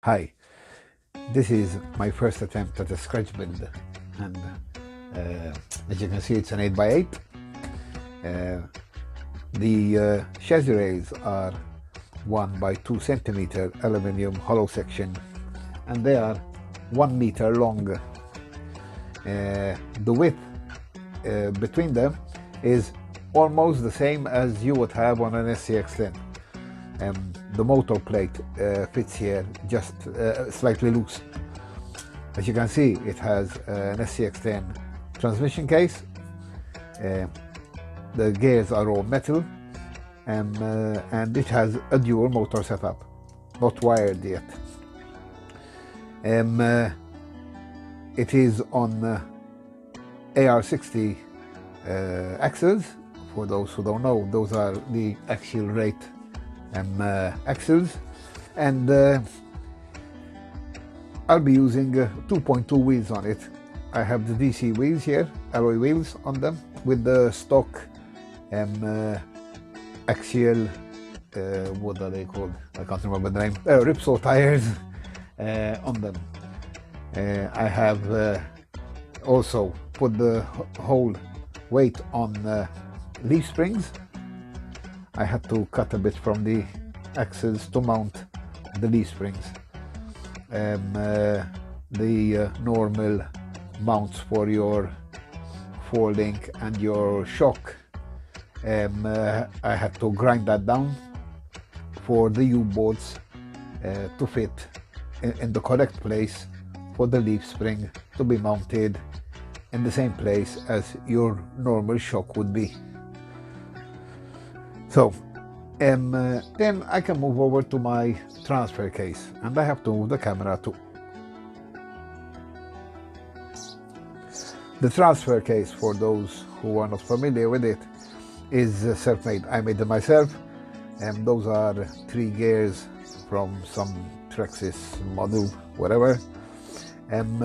Hi, this is my first attempt at a scratch build, and as you can see it's an 8x8. The chassis rails are 1 by 2 centimeter aluminium hollow section, and they are 1 meter long. The width between them is almost the same as you would have on an SCX10. The motor plate fits here just slightly loose. As you can see, it has an SCX10 transmission case. The gears are all metal, and it has a dual motor setup, not wired yet. It is on AR60 axles. For those who don't know, those are the axial rate axles, and I'll be using 2.2 wheels on it. I have the DC wheels here, alloy wheels on them, with the stock axial, what are they called? I can't remember the name. Ripsaw tires on them. I have also put the whole weight on leaf springs. I had to cut a bit from the axles to mount the leaf springs. The normal mounts for your forelink and your shock, I had to grind that down for the U-bolts to fit in the correct place for the leaf spring to be mounted in the same place as your normal shock would be. So then I can move over to my transfer case, and I have to move the camera too. The transfer case, for those who are not familiar with it, is self-made. I made it myself, and those are 3 gears from some Trexis model, whatever, and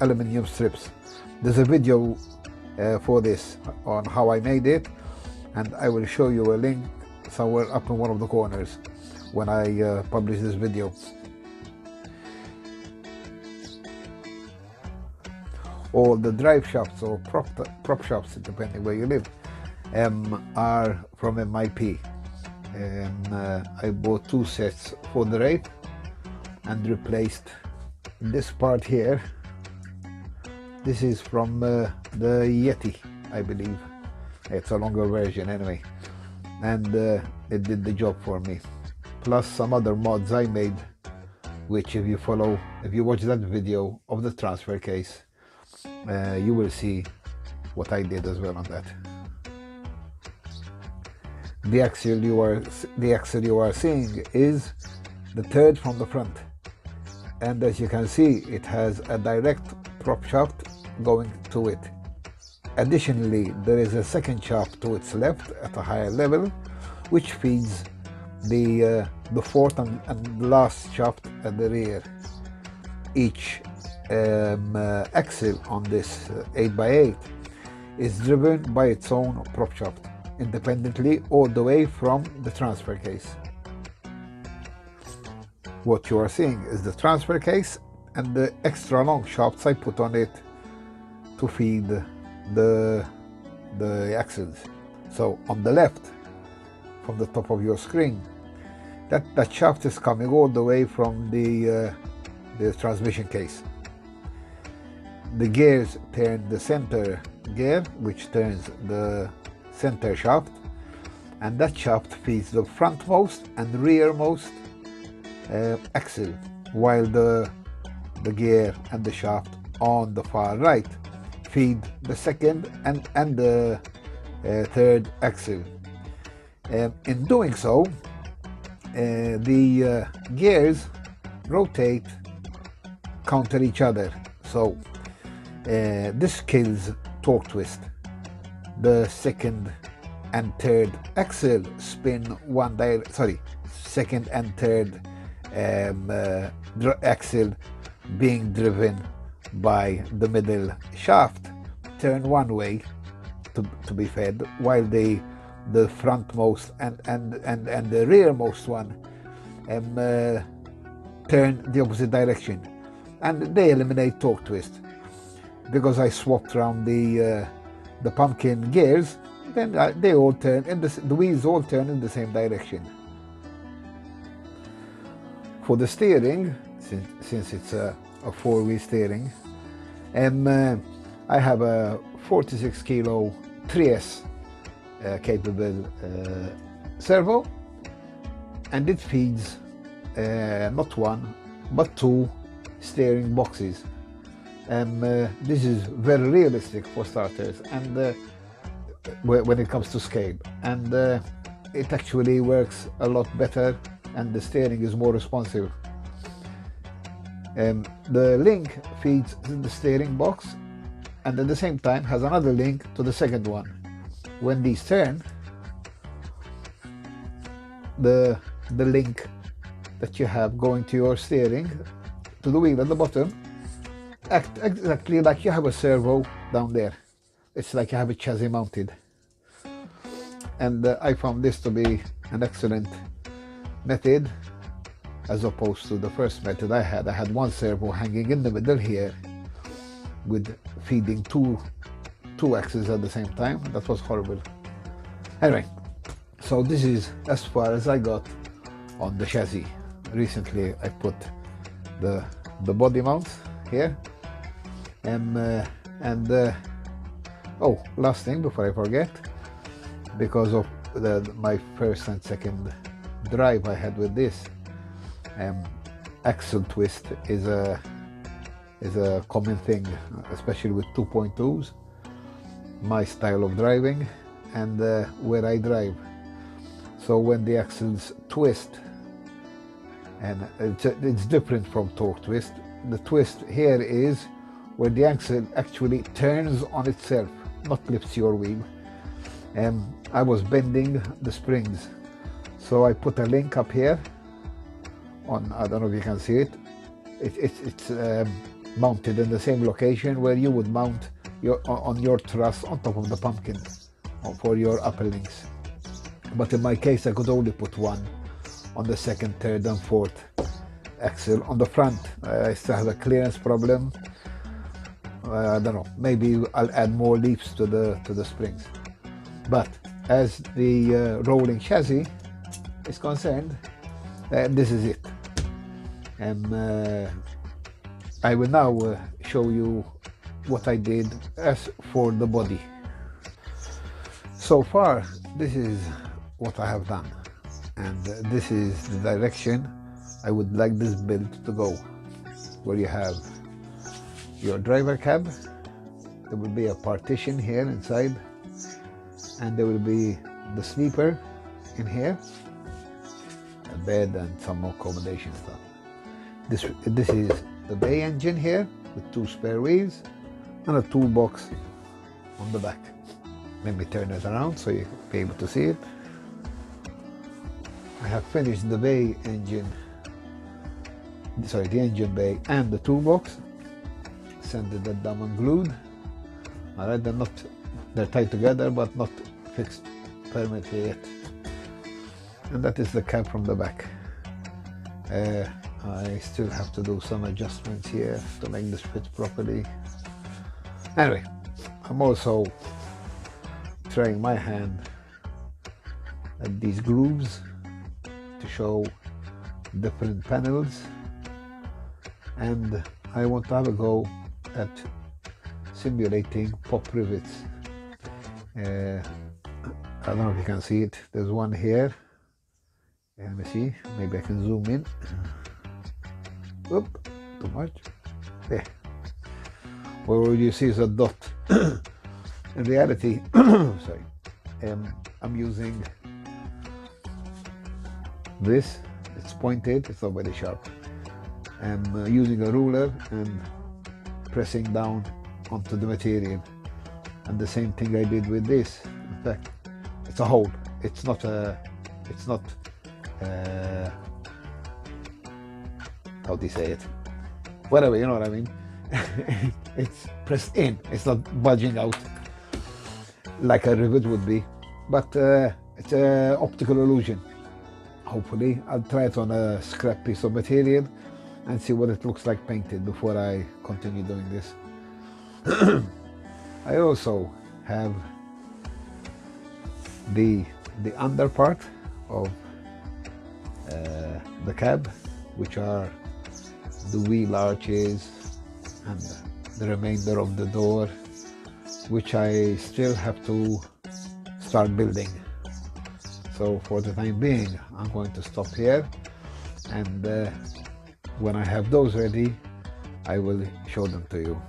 aluminium strips. There's a video for this on how I made it, and I will show you a link somewhere up in one of the corners when I publish this video. All the drive shafts or prop shafts, depending where you live, are from MIP. I bought 2 sets for the Wraith and replaced this part here. This is from the Yeti, I believe. It's a longer version anyway, and it did the job for me. Plus some other mods I made, which if you watch that video of the transfer case, you will see what I did as well on that. The axle you are seeing is the 3rd from the front, and as you can see, it has a direct prop shaft going to it. Additionally, there is a 2nd shaft to its left at a higher level, which feeds the 4th and last shaft at the rear. Each axle on this 8x8 is driven by its own prop shaft, independently all the way from the transfer case. What you are seeing is the transfer case and the extra long shafts I put on it to feed the axles. So on the left, from the top of your screen, that shaft is coming all the way from the transmission case. The gears turn the center gear, which turns the center shaft, and that shaft feeds the frontmost and rearmost axle, while the gear and the shaft on the far right feed the 2nd and the 3rd axle. In doing so, the gears rotate counter each other, so this kills torque twist. The 2nd and 3rd axle spin 2nd and 3rd axle being driven by the middle shaft turn one way to be fed, while the frontmost and the rearmost one turn the opposite direction, and they eliminate torque twist. Because I swapped around the pumpkin gears, then they all turn, and the wheels all turn in the same direction. For the steering, since it's a four-wheel steering, I have a 46 kilo 3S capable servo, and it feeds not one but two steering boxes. This is very realistic for starters, and when it comes to scale, and it actually works a lot better, and the steering is more responsive. The link feeds the steering box, and at the same time has another link to the second one. When these turn, the link that you have going to your steering, to the wheel at the bottom, act exactly like you have a servo down there. It's like you have a chassis mounted. And I found this to be an excellent method, as opposed to the first method I had. I had one servo hanging in the middle here with feeding two axes at the same time. That was horrible. Anyway, so this is as far as I got on the chassis. Recently I put the body mounts here, and oh, last thing before I forget, because of my first and second drive I had with this, axle twist is a common thing, especially with 2.2s, my style of driving and where I drive. So when the axles twist, and it's different from torque twist. The twist here is where the axle actually turns on itself, not lifts your wheel. I was bending the springs, so I put a link up here on, I don't know if you can see it. It's mounted in the same location where you would mount on your truss on top of the pumpkin for your upper links. But in my case, I could only put one on the second, third and fourth axle. On the front, I still have a clearance problem. I don't know, maybe I'll add more leaps to the springs. But as the rolling chassis is concerned, this is it. And I will now show you what I did as for the body. So far, this is what I have done, and this is the direction I would like this build to go, where you have your driver cab. There will be a partition here inside, and there will be the sleeper in here, a bed and some accommodation stuff. This is the bay engine here with two spare wheels and a toolbox on the back. Let me turn it around so you'll be able to see it. I have finished the bay engine, sorry, the engine bay and the toolbox. Sanded them down and glued. Alright, they're tied together but not fixed permanently yet. And that is the cab from the back. I still have to do some adjustments here to make this fit properly. Anyway, I'm also trying my hand at these grooves to show different panels, and I want to have a go at simulating pop rivets. I don't know if you can see it. There's one here. Let me see. Maybe I can zoom in. Oop, too much. There. What you see is a dot. In reality, sorry, I'm using this. It's pointed. It's not very sharp. I'm using a ruler and pressing down onto the material, and the same thing I did with this. In fact, it's a hole. It's not how do you say it? Whatever, you know what I mean. It's pressed in. It's not budging out like a rivet would be, but it's an optical illusion. Hopefully, I'll try it on a scrap piece of material and see what it looks like painted before I continue doing this. I also have the under part of the cab, which are the wheel arches and the remainder of the door, which I still have to start building. So for the time being, I'm going to stop here, and when I have those ready, I will show them to you.